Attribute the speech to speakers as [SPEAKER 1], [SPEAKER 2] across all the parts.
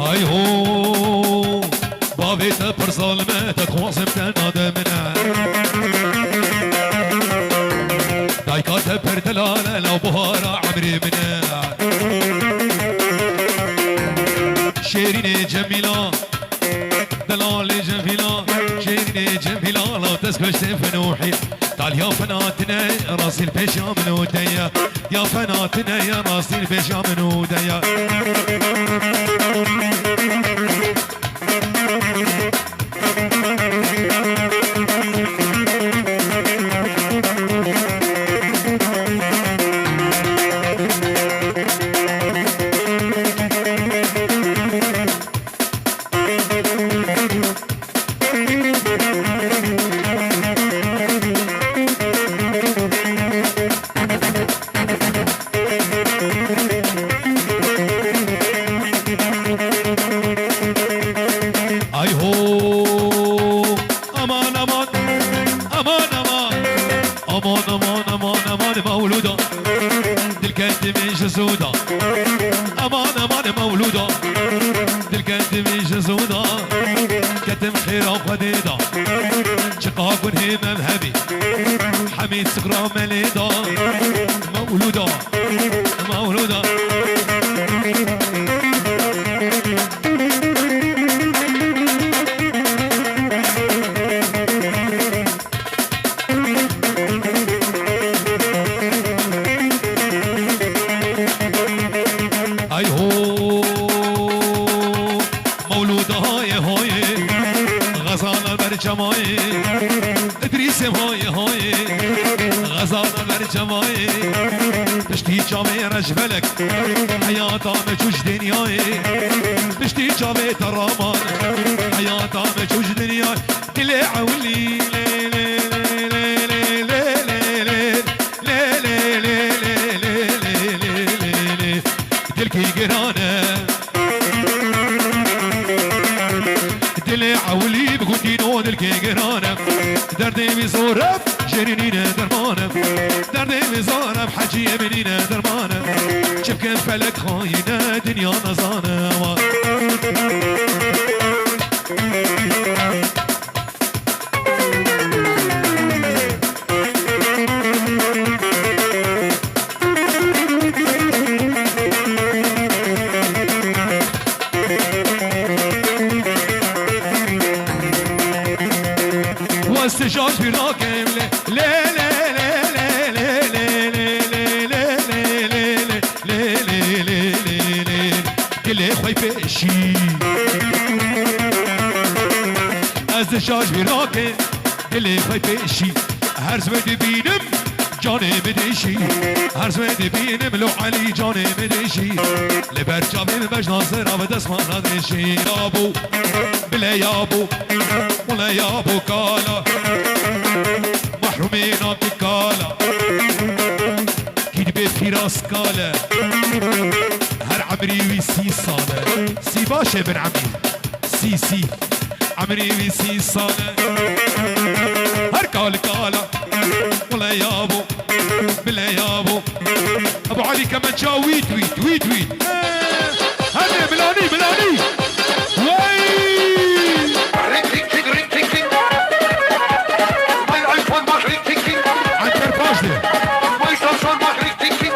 [SPEAKER 1] ای هو بابیت پر ظالمه تخواسم تناده منه دایکات پر دلاله لو بهارا عمري منه شيرين جميلة دلال جميلة شيرين جميلة لو تسكش فنوحي تعال يا فناتنا راسي البيشام نوديا يا فناتنا يا راسي البيشام نوديا جزودا امان امان مولودا دل كتم جزودا كتم خير وخديدا شقاق هم مهبي حميد سكرا مليدا مولودا مولودا جماعي ادريس هاي هاي غزالة بر جماعي بشتي جامي رجبلك حياتا مجوج دنياي بشتي جامي ترامان حياتا مجوج دنياي دلي عولي دلكي قرانه دلي عولي بقودينون الكيقرانة دردي بزورب جرينينا درمانة دردي بزورب حجي منينا درمانة شبكن فلك خاينة دنيا نزانة واستجاج براكم ليه دلي خوي بشي استجاج براكم دلي خوي بشي هر زود بينم جاني بديشي هر زود بينم لو علي جاني بديشي لبرجامي مبج ناصر ودس ما نديشي يابو بلا يابو ولا يابو كالا محرومين بكالا كيد بفراس كالا هر عمري ويسي صالة سي باشا بن عمي سي عمري ويسي صالة هر كالا ولا يابو بلا يابو ابو علي كمان جا ويت هني ملاني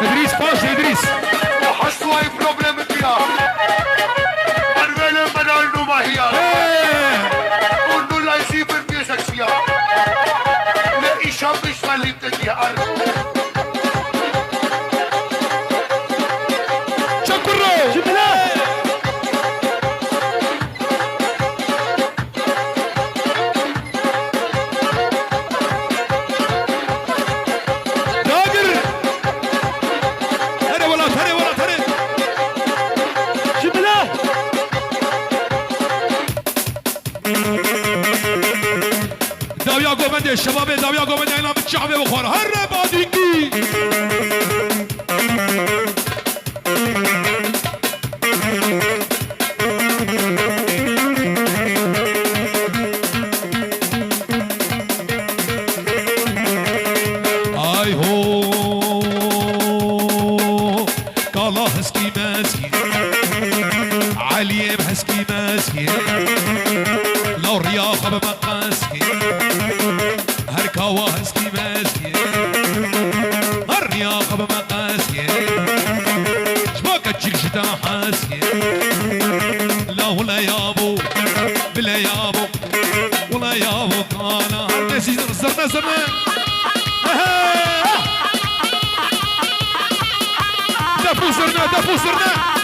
[SPEAKER 1] ادريس باش ادريس
[SPEAKER 2] وحشتوا اي بروبلم فيها الويل بدل ما هي قولوا لا يسيب بيسك فيها لا شاب مش مالي تجيها
[SPEAKER 1] شكرا
[SPEAKER 3] شكرا
[SPEAKER 1] داویا گوبنده شباب داویا گوبنده اینا به چاوه بخوره هر بادینگی ای هو کالا هسکی مسکی علی بهسكي ماسكي لو رياخة بمقاسكي هركاوا هسكي ماسكي الرياخة بمقاسكي شباك تشيك شتا حاسكي لا ولا يابو بلا يابو ولا يابو كانا هرنسي زرنا زرنا دفو زرنا دفو زرنا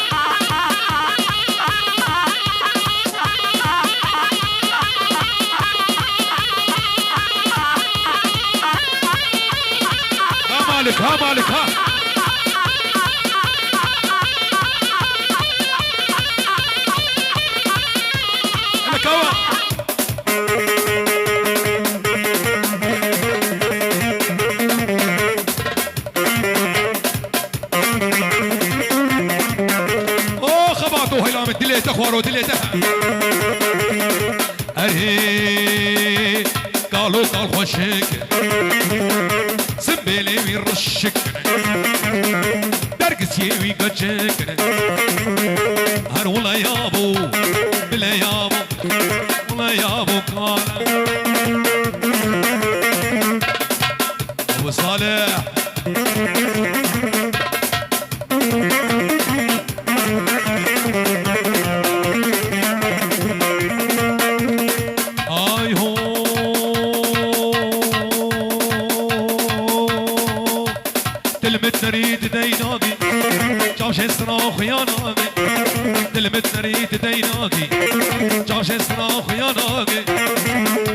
[SPEAKER 1] مالك ها مالك ها لك هوا اوه خبطوا هلام دليت اخوارو دليتها ارهي قالوا قال خوشك سبيلي ويرشك درقسي ويقجك هر ولا يابو بلا يابو ولا يابو كالا ابو صالح اي هو تلمت نريد ديناقي جاش صراخ يا ناقي تلمت نريد ديناقي جاش صراخ يا ناقي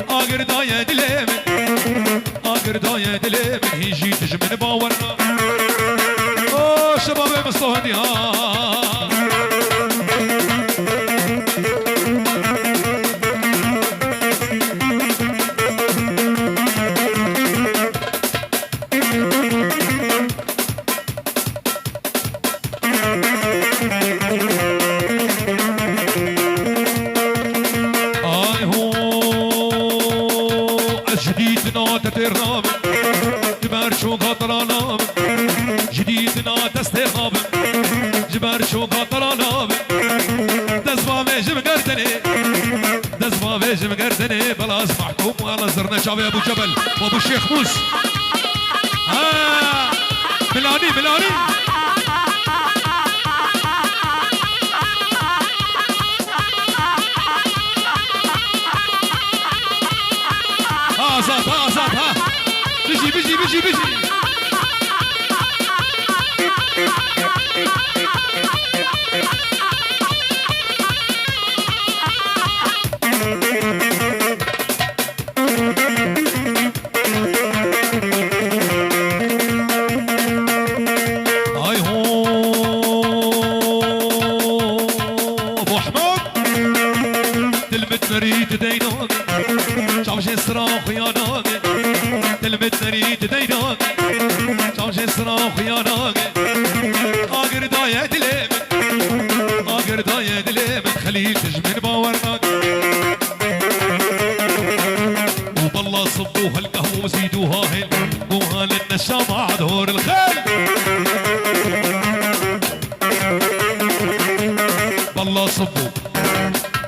[SPEAKER 1] اقر داية دليمن اقر داية دليمن هيجي تجمن باورنا اوه شباب مصطهدي ها ترنام جبر شو قطرانام جديدنا تستغاب جبر شو قطرانام دزما بيجم قردني دزما بيجم قردني بلاس محكوم ولا زرنا شعبي ابو جبل وابو الشيخ موس ملاني ملاني زاد ها زاد ها بيجي بيجي بيجي بيجي هاي هو ابو حمود تلمت نريد ديناك شامش صراخ يا ناقي تلمت نريد ديناك شامش صراخ يا ناقي اقر داية دليمن اقر داية دليمن خليل تجمن باورناك وبالله صبوها القهوة وزيدوها هل قوها للنشا مع دهور الخيل بالله صبوا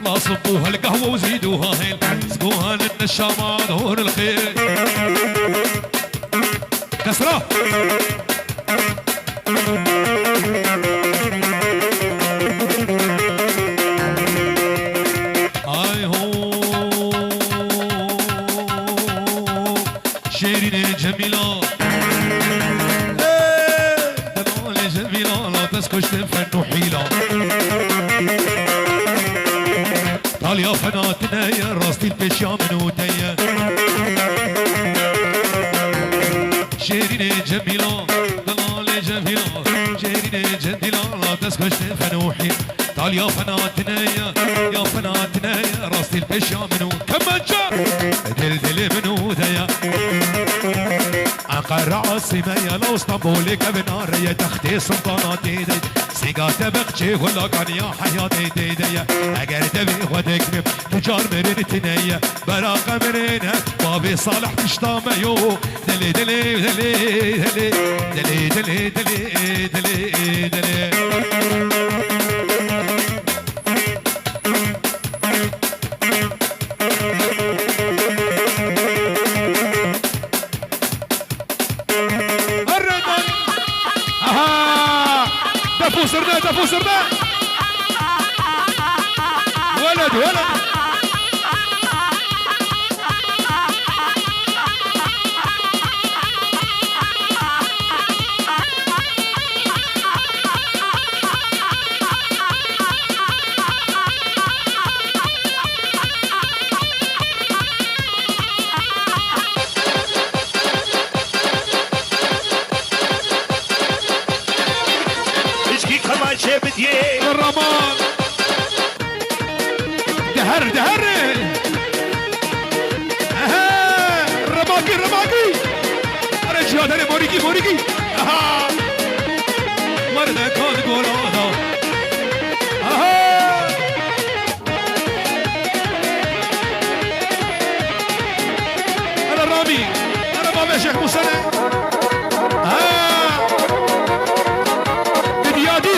[SPEAKER 1] لا صبوها القهوة وزيدوها هيل سقوها للنشا مع ظهور الخيل كسرة اي هو شيرين جميلة دلال جميلة لا تسكش تنفن حيلة قال يا فناتنا يا راستي البيش يا منوتية شيرين جميلة ضلال جميلة شيرين جميلة لا تسكش فنوحي قال يا فناتنا يا فناتنا يا راستي البيش يا منو كمان جار دل منوتية عقر عاصمة يا لو اسطنبول كبنار يا تختي سلطاناتي دي سيقات بقشي ولا كان يا حياتي ديديا اگر تبي ودك تجار مرنتنيا براقة مرينة بابي صالح مشطامة يو دلي دلي دلي دلي دلي دلي دلي دلي دلي ولد ولد الرمان دهر دهر اها رماقي رماقي انا جهاد موريكي موريكي اها مرده كان قولانا اها انا رامي انا بابا شيخ موسى بديادي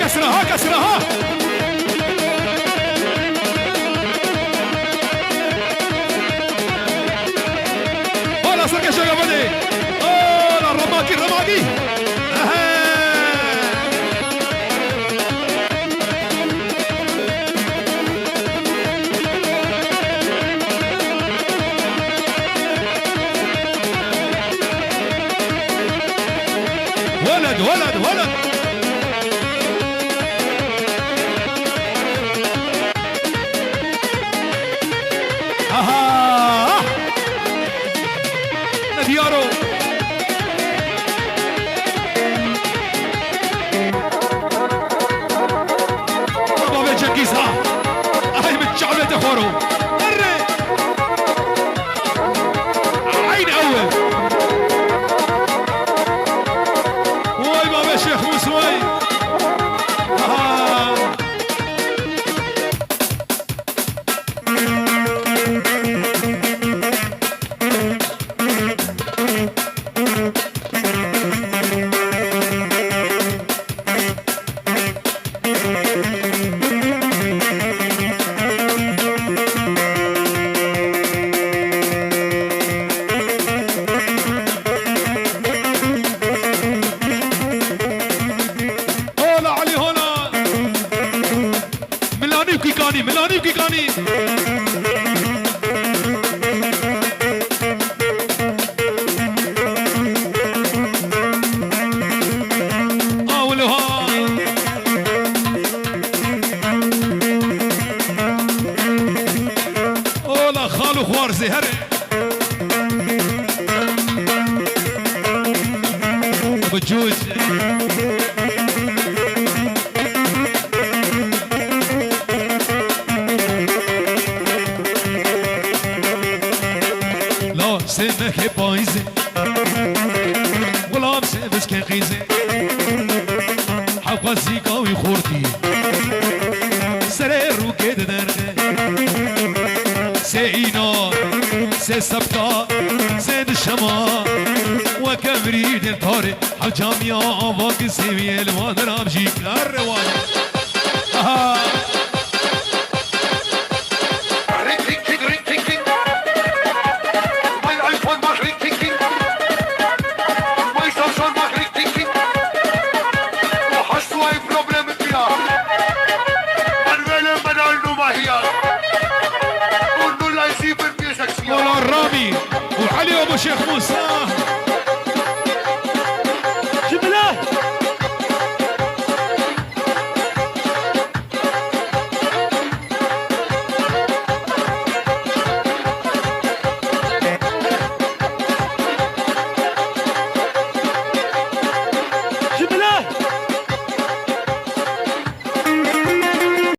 [SPEAKER 1] كسرها كسرها ولا سرقة شغل بدي ولا الرماقي الرماقي ولد ولد ولد اها نديارو بابا جنكيزها هاي متشعبة تخورو اري عين اول واي بابا شيخ موسوي اها ملاني وكيكاني اولها اولا خالو خوار زهر بجوز سنك بايزه غلام سبس كخيزه حقا زيقاوي خورتي سرير وكيد درغه سينا سبتا سيد الشما وكبريد الطارق حجام يا عواق سيوي الوان رامجيك الروان